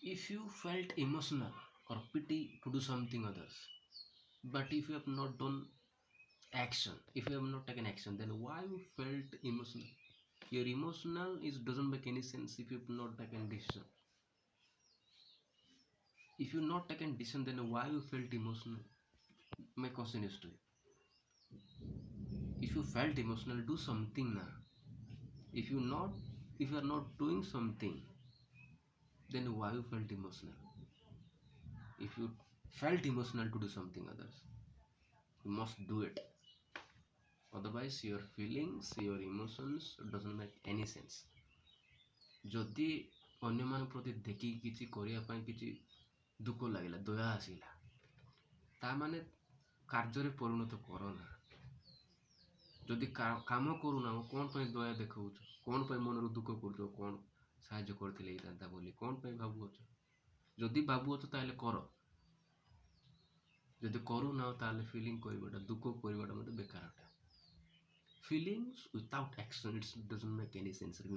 If you felt emotional or pity to do something others, but if you have not done action, if you have not taken action, then why you felt emotional? Your emotional is doesn't make any sense if you have not taken decision. If you not taken decision, then why you felt emotional? My question is to you. If you felt emotional, do something now. If you not, if you are not doing something, then why you felt emotional? If you felt emotional to do something others, you must do it. Otherwise, your feelings, your emotions doesn't make any sense. ଯଦି ଅନ୍ୟମାନଙ୍କ ପ୍ରତି ଦେଖିକି କିଛି କରିବା ପାଇଁ କିଛି ଦୁଃଖ ଲାଗିଲା, ଦୟା ଆସିଲା, ତା ମାନେ କାର୍ଯ୍ୟରେ ପରିଣତ କର ନା। ଯଦି କାମ କରୁନାହ, କ'ଣ ପାଇଁ ଦୟା ଦେଖାଉଛ? କ'ଣ ପାଇଁ ମନରୁ ଦୁଃଖ କରୁଛ? କ'ଣ ସାହାଯ୍ୟ କରିଥିଲେ ହେଇଥାନ୍ତା ବୋଲି କ'ଣ ପାଇଁ ଭାବୁଅଛ? ଯଦି ଭାବୁଅଛ ତାହେଲେ କର। ଯଦି କରୁନାହ ତାହେଲେ ଫିଲିଂ କରିବାଟା, ଦୁଃଖ କରିବାଟା ମୋତେ ବେକାର ଅଟେ। Feelings without action, it doesn't make any sense.